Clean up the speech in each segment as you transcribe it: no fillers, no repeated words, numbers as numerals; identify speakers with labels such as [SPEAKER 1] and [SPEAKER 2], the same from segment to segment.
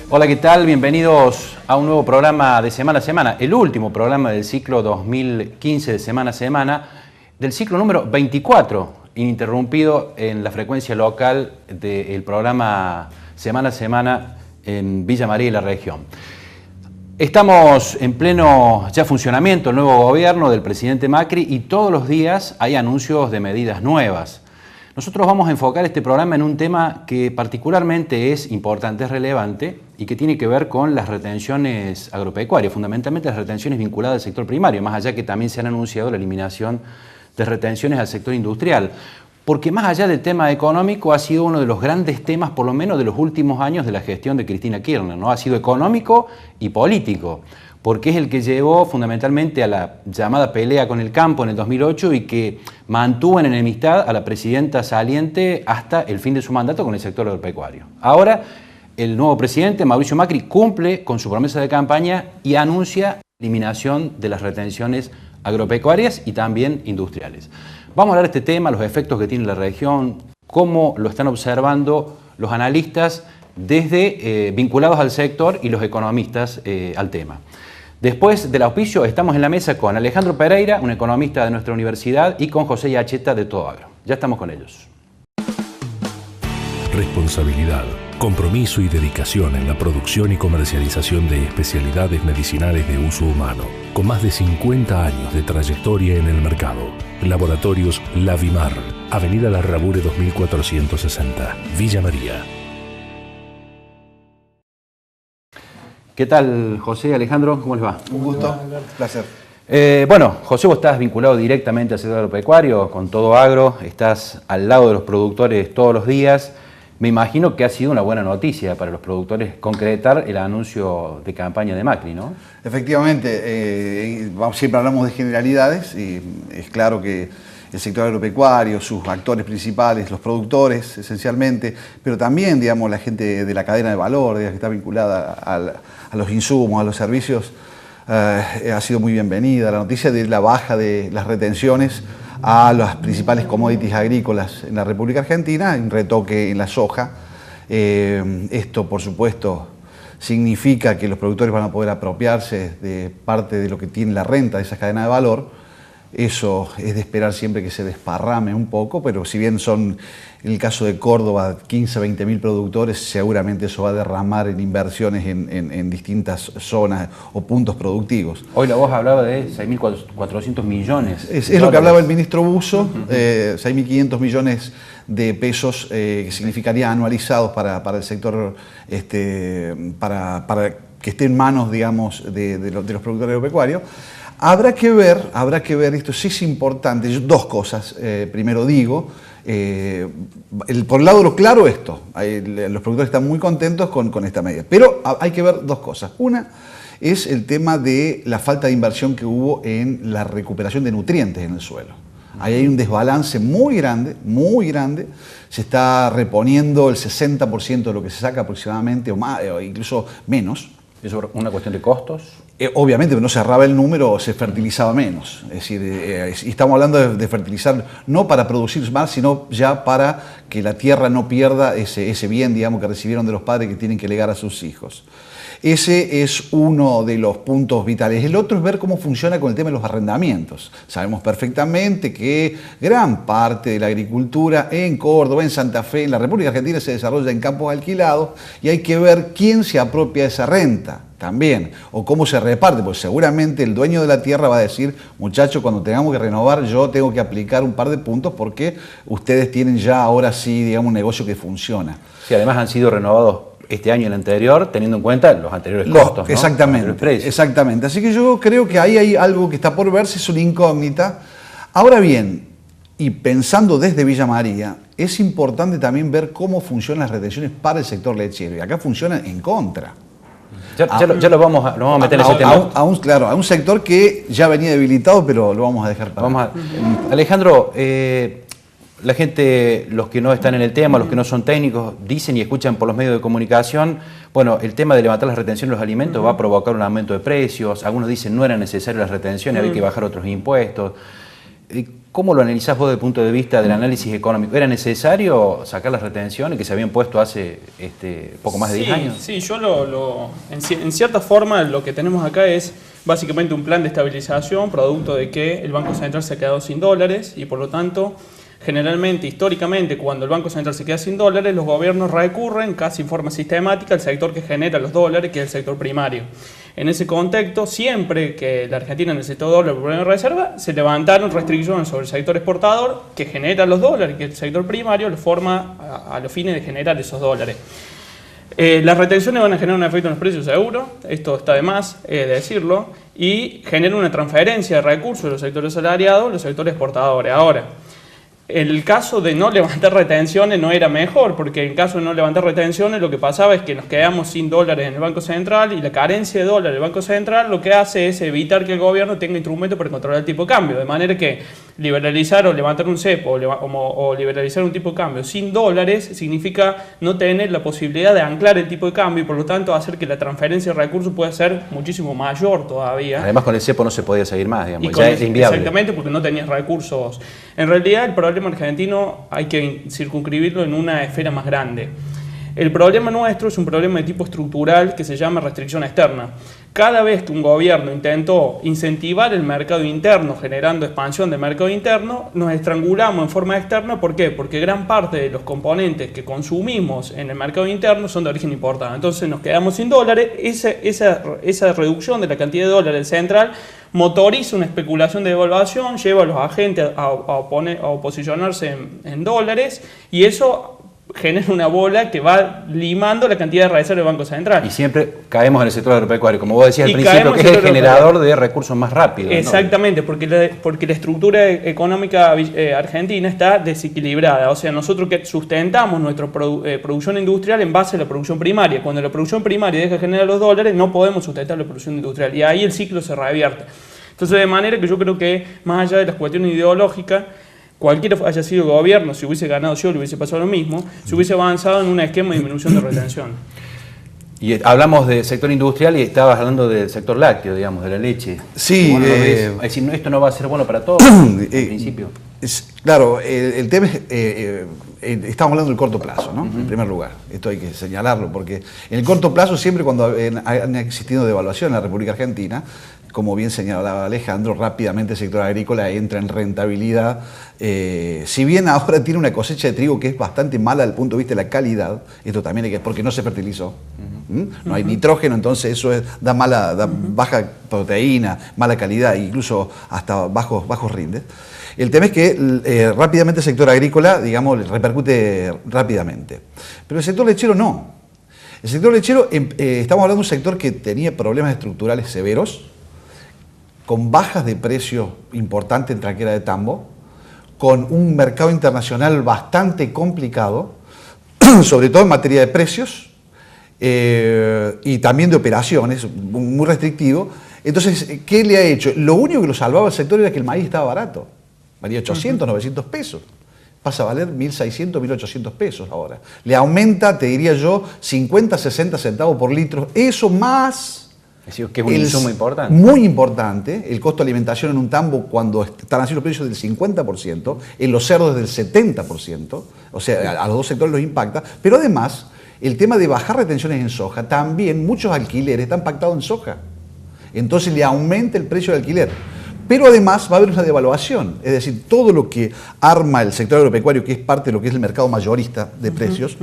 [SPEAKER 1] Hola, ¿qué tal? Bienvenidos a un nuevo programa de Semana a Semana, el último programa del ciclo 2015 de Semana a Semana, del ciclo número 24, ininterrumpido en la frecuencia local del programa Semana a Semana en Villa María y la región. Estamos en pleno ya funcionamiento, el nuevo gobierno del presidente Macri, y todos los días hay anuncios de medidas nuevas. Nosotros vamos a enfocar este programa en un tema que particularmente es importante, es relevante y que tiene que ver con las retenciones agropecuarias, fundamentalmente las retenciones vinculadas al sector primario, más allá que también se han anunciado la eliminación de retenciones al sector industrial. Porque más allá del tema económico ha sido uno de los grandes temas, por lo menos de los últimos años de la gestión de Cristina Kirchner, ¿no? Ha sido económico y político, porque es el que llevó fundamentalmente a la llamada pelea con el campo en el 2008 y que mantuvo en enemistad a la presidenta saliente hasta el fin de su mandato con el sector agropecuario. Ahora, el nuevo presidente, Mauricio Macri, cumple con su promesa de campaña y anuncia la eliminación de las retenciones agropecuarias y también industriales. Vamos a hablar de este tema, los efectos que tiene la región, cómo lo están observando los analistas desde vinculados al sector y los economistas al tema. Después del auspicio estamos en la mesa con Alejandro Pereira, un economista de nuestra universidad, y con José Yacheta de Todo Agro. Ya estamos con ellos.
[SPEAKER 2] Responsabilidad, compromiso y dedicación en la producción y comercialización de especialidades medicinales de uso humano, con más de 50 años de trayectoria en el mercado. Laboratorios Lavimar, Avenida Larrabure 2460, Villa María.
[SPEAKER 1] ¿Qué tal, José, Alejandro? ¿Cómo les va?
[SPEAKER 3] Un gusto, placer.
[SPEAKER 1] Bueno, José, vos estás vinculado directamente al sector agropecuario, con Todo Agro, estás al lado de los productores todos los días. Me imagino que ha sido una buena noticia para los productores concretar el anuncio de campaña de Macri, ¿no?
[SPEAKER 3] Efectivamente, siempre hablamos de generalidades y es claro que el sector agropecuario, sus actores principales, los productores esencialmente, pero también, digamos, la gente de la cadena de valor, que está vinculada a los insumos, a los servicios, ha sido muy bienvenida. La noticia de la baja de las retenciones a las principales commodities agrícolas en la República Argentina, un retoque en la soja. Esto, por supuesto, significa que los productores van a poder apropiarse de parte de lo que tiene la renta de esa cadena de valor. Eso es de esperar siempre que se desparrame un poco, pero si bien son, en el caso de Córdoba, 15 a 20 mil productores, seguramente eso va a derramar en inversiones en distintas zonas o puntos productivos.
[SPEAKER 1] Hoy la voz hablaba de 6.400 millones.
[SPEAKER 3] Es lo que hablaba el ministro Busso, 6.500 millones de pesos que significaría anualizados para el sector, para que esté en manos, digamos, de los productores agropecuarios. Habrá que ver, esto sí es importante, dos cosas. Primero digo, por el lado de lo claro esto, los productores están muy contentos con esta medida, pero hay que ver dos cosas. Una es el tema de la falta de inversión que hubo en la recuperación de nutrientes en el suelo. Ahí hay un desbalance muy grande, se está reponiendo el 60% de lo que se saca aproximadamente, o más, o incluso menos.
[SPEAKER 1] ¿Es una cuestión de costos?
[SPEAKER 3] Obviamente, no se cerraba el número, se fertilizaba menos. Es decir, y estamos hablando de fertilizar no para producir más, sino ya para que la tierra no pierda ese bien, digamos, que recibieron de los padres que tienen que legar a sus hijos. Ese es uno de los puntos vitales. El otro es ver cómo funciona con el tema de los arrendamientos. Sabemos perfectamente que gran parte de la agricultura en Córdoba, en Santa Fe, en la República Argentina se desarrolla en campos alquilados y hay que ver quién se apropia de esa renta también, o cómo se reparte, porque seguramente el dueño de la tierra va a decir, muchachos, cuando tengamos que renovar yo tengo que aplicar un par de puntos porque ustedes tienen ya ahora sí, digamos, un negocio que funciona.
[SPEAKER 1] Sí, además han sido renovados este año y el anterior, teniendo en cuenta los anteriores costos, ¿no?
[SPEAKER 3] Exactamente. Así que yo creo que ahí hay algo que está por verse, es una incógnita. Ahora bien, y pensando desde Villa María, es importante también ver cómo funcionan las retenciones para el sector lechero, y acá funcionan en contra.
[SPEAKER 1] Ya lo vamos a meter en ese tema.
[SPEAKER 3] A un sector que ya venía debilitado, pero lo vamos a dejar para.
[SPEAKER 1] Alejandro, la gente, los que no están en el tema, los que no son técnicos, dicen y escuchan por los medios de comunicación, bueno, el tema de levantar las retenciones de los alimentos va a provocar un aumento de precios. Algunos dicen no eran necesarias las retenciones, había que bajar otros impuestos. ¿Cómo lo analizás vos desde el punto de vista del análisis económico? ¿Era necesario sacar las retenciones que se habían puesto hace poco más de 10 años?
[SPEAKER 4] Sí, yo en cierta forma lo que tenemos acá es básicamente un plan de estabilización producto de que el Banco Central se ha quedado sin dólares y por lo tanto, generalmente, históricamente, cuando el Banco Central se queda sin dólares, los gobiernos recurren casi en forma sistemática al sector que genera los dólares, que es el sector primario. En ese contexto, siempre que la Argentina necesitó dólares por problema de reserva, se levantaron restricciones sobre el sector exportador que genera los dólares, que es el sector primario, lo forma a los fines de generar esos dólares. Las retenciones van a generar un efecto en los precios seguro, esto está de más decirlo, y genera una transferencia de recursos de los sectores asalariados a los sectores exportadores. Ahora, el caso de no levantar retenciones no era mejor, porque en caso de no levantar retenciones lo que pasaba es que nos quedamos sin dólares en el Banco Central y la carencia de dólares del Banco Central lo que hace es evitar que el gobierno tenga instrumentos para controlar el tipo de cambio, de manera que liberalizar o levantar un cepo o liberalizar un tipo de cambio sin dólares significa no tener la posibilidad de anclar el tipo de cambio y por lo tanto hacer que la transferencia de recursos pueda ser muchísimo mayor todavía.
[SPEAKER 1] Además con el cepo no se podía seguir más, digamos, ya es inviable.
[SPEAKER 4] Exactamente, porque no tenías recursos. En realidad el problema argentino hay que circunscribirlo en una esfera más grande. El problema nuestro es un problema de tipo estructural que se llama restricción externa. Cada vez que un gobierno intentó incentivar el mercado interno generando expansión del mercado interno, nos estrangulamos en forma externa. ¿Por qué? Porque gran parte de los componentes que consumimos en el mercado interno son de origen importado. Entonces nos quedamos sin dólares. Esa reducción de la cantidad de dólares central motoriza una especulación de devaluación, lleva a los agentes a posicionarse en dólares y eso genera una bola que va limando la cantidad de reserva del Banco Central.
[SPEAKER 1] Y siempre caemos en el sector agropecuario, como vos decías al principio, que es el generador de recursos más rápidos.
[SPEAKER 4] Exactamente, ¿no? porque la estructura económica argentina está desequilibrada. O sea, nosotros que sustentamos nuestra producción industrial en base a la producción primaria. Cuando la producción primaria deja de generar los dólares, no podemos sustentar la producción industrial. Y ahí el ciclo se revierte. Entonces, de manera que yo creo que, más allá de las cuestiones ideológicas, cualquiera haya sido el gobierno, si hubiese ganado yo, le hubiese pasado lo mismo, se hubiese avanzado en un esquema de disminución de retención.
[SPEAKER 1] Y hablamos del sector industrial y estabas hablando del sector lácteo, digamos, de la leche.
[SPEAKER 3] Sí.
[SPEAKER 1] Es decir, esto no va a ser bueno para todos, en principio.
[SPEAKER 3] Claro, el tema es, estamos hablando del corto plazo, ¿no? En primer lugar, esto hay que señalarlo, porque en el corto plazo siempre cuando han existido devaluaciones en la República Argentina, como bien señalaba Alejandro, rápidamente el sector agrícola entra en rentabilidad. Si bien ahora tiene una cosecha de trigo que es bastante mala desde el punto de vista de la calidad, esto también hay que, porque no se fertilizó, no hay nitrógeno, entonces eso da baja proteína, mala calidad, incluso hasta bajos rindes. El tema es que rápidamente el sector agrícola, digamos, repercute rápidamente. Pero el sector lechero no. El sector lechero, estamos hablando de un sector que tenía problemas estructurales severos, con bajas de precio importantes en tranquera de tambo, con un mercado internacional bastante complicado, sobre todo en materia de precios y también de operaciones, muy restrictivo. Entonces, ¿qué le ha hecho? Lo único que lo salvaba al sector era que el maíz estaba barato, valía 800, 900 pesos. Pasa a valer 1.600, 1.800 pesos ahora. Le aumenta, te diría yo, 50, 60 centavos por litro. Eso más...
[SPEAKER 1] Es decir, que es un insumo importante.
[SPEAKER 3] Muy importante. El costo de alimentación en un tambo, cuando están así los precios del 50%, en los cerdos del 70%, o sea, a los dos sectores los impacta. Pero además, el tema de bajar retenciones en soja, también muchos alquileres están pactados en soja. Entonces le aumenta el precio del alquiler. Pero además va a haber una devaluación, es decir, todo lo que arma el sector agropecuario, que es parte de lo que es el mercado mayorista de precios,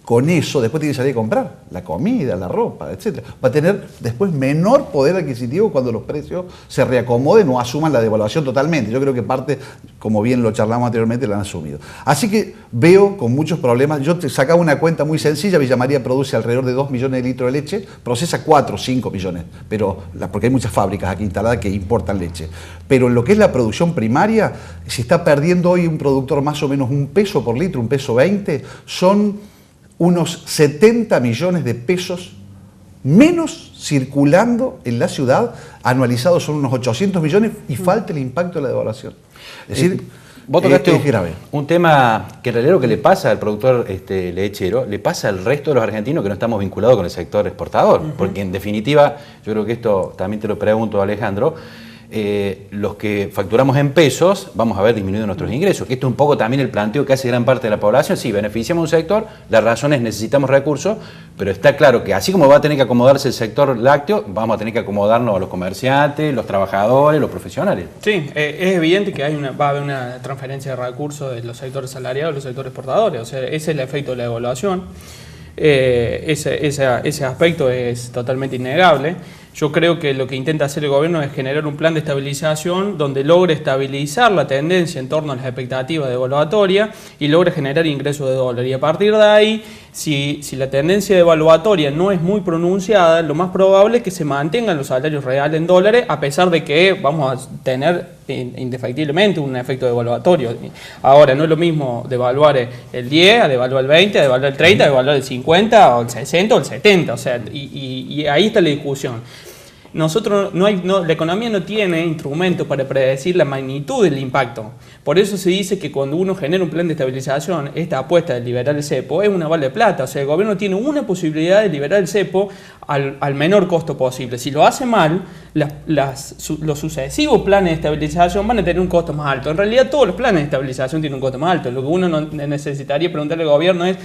[SPEAKER 3] con eso después tiene que salir a comprar la comida, la ropa, etc. Va a tener después menor poder adquisitivo cuando los precios se reacomoden o asuman la devaluación totalmente. Yo creo que parte, como bien lo charlamos anteriormente, la han asumido. Así que veo con muchos problemas. Yo te sacaba una cuenta muy sencilla. Villa María produce alrededor de 2 millones de litros de leche, procesa 4 o 5 millones, porque hay muchas fábricas aquí instaladas que importan leche. Pero en lo que es la producción primaria, si está perdiendo hoy un productor más o menos un peso por litro, 1,20 pesos, son unos 70 millones de pesos menos circulando en la ciudad, anualizados son unos 800 millones y falta el impacto de la devaluación. Es decir,
[SPEAKER 1] vos tocaste
[SPEAKER 3] es grave.
[SPEAKER 1] Un tema que en realidad lo que le pasa al productor lechero, le pasa al resto de los argentinos que no estamos vinculados con el sector exportador, porque en definitiva, yo creo que esto también te lo pregunto, Alejandro, los que facturamos en pesos vamos a ver disminuido nuestros ingresos, que esto es un poco también el planteo que hace gran parte de la población. Sí, beneficiamos a un sector, la razón es necesitamos recursos, pero está claro que así como va a tener que acomodarse el sector lácteo, vamos a tener que acomodarnos a los comerciantes, los trabajadores, los profesionales.
[SPEAKER 4] Sí, es evidente que va a haber una transferencia de recursos de los sectores salariados a los sectores exportadores, o sea, ese es el efecto de la evaluación. Ese aspecto es totalmente innegable. Yo creo que lo que intenta hacer el gobierno es generar un plan de estabilización donde logre estabilizar la tendencia en torno a las expectativas de evaluatoria y logre generar ingresos de dólar. Y a partir de ahí, si la tendencia de evaluatoria no es muy pronunciada, lo más probable es que se mantengan los salarios reales en dólares, a pesar de que vamos a tener indefectiblemente un efecto devaluatorio. Ahora, no es lo mismo devaluar el 10, a devaluar el 20, a devaluar el 30, a devaluar el 50, o el 60 o el 70. O sea, y ahí está la discusión. Nosotros la economía no tiene instrumentos para predecir la magnitud del impacto. Por eso se dice que cuando uno genera un plan de estabilización, esta apuesta de liberar el cepo es una bala de plata. O sea, el gobierno tiene una posibilidad de liberar el cepo al menor costo posible. Si lo hace mal, los sucesivos planes de estabilización van a tener un costo más alto. En realidad todos los planes de estabilización tienen un costo más alto. Lo que uno necesitaría preguntarle al gobierno es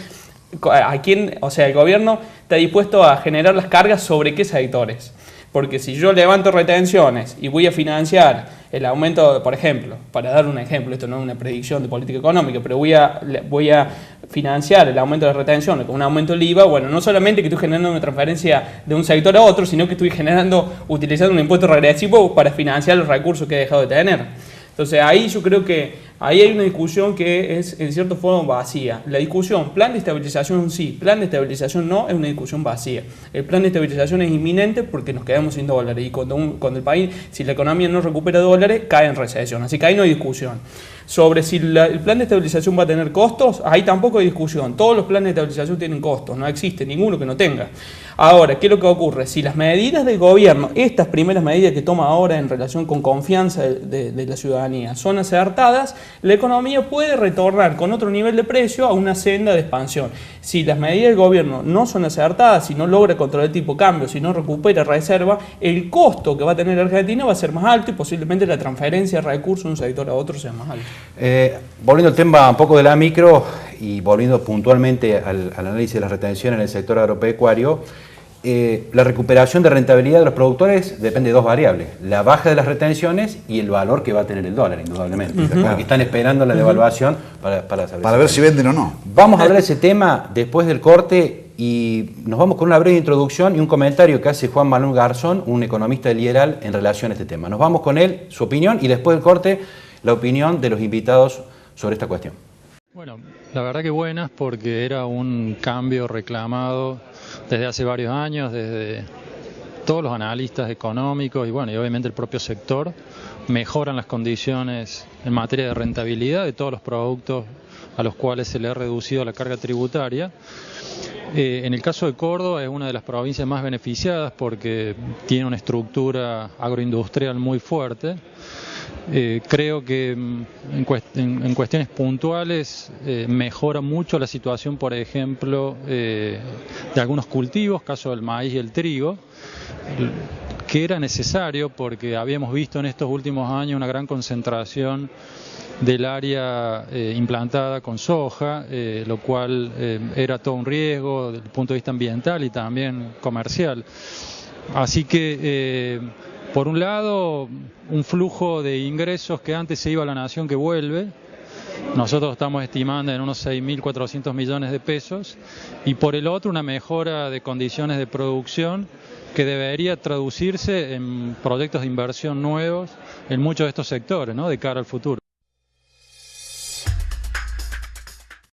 [SPEAKER 4] a quién, o sea, el gobierno está dispuesto a generar las cargas sobre qué sectores. Porque si yo levanto retenciones y voy a financiar el aumento, por ejemplo, para dar un ejemplo, esto no es una predicción de política económica, pero voy a financiar el aumento de retenciones con un aumento del IVA, bueno, no solamente que estoy generando una transferencia de un sector a otro, sino que estoy utilizando un impuesto regresivo para financiar los recursos que he dejado de tener. Entonces ahí yo creo que ahí hay una discusión que es en cierta forma vacía. La discusión, plan de estabilización sí, plan de estabilización no, es una discusión vacía. El plan de estabilización es inminente porque nos quedamos sin dólares y cuando el país, si la economía no recupera dólares, cae en recesión. Así que ahí no hay discusión. Sobre si el plan de estabilización va a tener costos, ahí tampoco hay discusión. Todos los planes de estabilización tienen costos, no existe ninguno que no tenga. Ahora, ¿qué es lo que ocurre? Si las medidas del gobierno, estas primeras medidas que toma ahora en relación con confianza de la ciudadanía, son acertadas, la economía puede retornar con otro nivel de precio a una senda de expansión. Si las medidas del gobierno no son acertadas, si no logra controlar el tipo de cambio, si no recupera reserva, el costo que va a tener Argentina va a ser más alto y posiblemente la transferencia de recursos de un sector a otro sea más alta.
[SPEAKER 1] Volviendo al tema un poco de la micro y volviendo puntualmente al análisis de las retenciones en el sector agropecuario, la recuperación de rentabilidad de los productores depende de dos variables: la baja de las retenciones y el valor que va a tener el dólar, indudablemente. Porque están esperando la devaluación para
[SPEAKER 3] ver si venden o no.
[SPEAKER 1] Vamos a hablar de ese tema después del corte y nos vamos con una breve introducción y un comentario que hace Juan Manuel Garzón, un economista del IERAL, en relación a este tema. Nos vamos con él, su opinión, y después del corte la opinión de los invitados sobre esta cuestión.
[SPEAKER 5] Bueno, la verdad que buenas, porque era un cambio reclamado desde hace varios años, desde todos los analistas económicos y bueno, y obviamente el propio sector. Mejoran las condiciones en materia de rentabilidad de todos los productos a los cuales se le ha reducido la carga tributaria. En el caso de Córdoba es una de las provincias más beneficiadas porque tiene una estructura agroindustrial muy fuerte. Creo que en cuestiones puntuales mejora mucho la situación, por ejemplo, de algunos cultivos, caso del maíz y el trigo, que era necesario porque habíamos visto en estos últimos años una gran concentración del área implantada con soja, lo cual era todo un riesgo desde el punto de vista ambiental y también comercial. Así que por un lado, un flujo de ingresos que antes se iba a la nación que vuelve. Nosotros estamos estimando en unos 6.400 millones de pesos. Y por el otro, una mejora de condiciones de producción que debería traducirse en proyectos de inversión nuevos en muchos de estos sectores, ¿no?, de cara al futuro.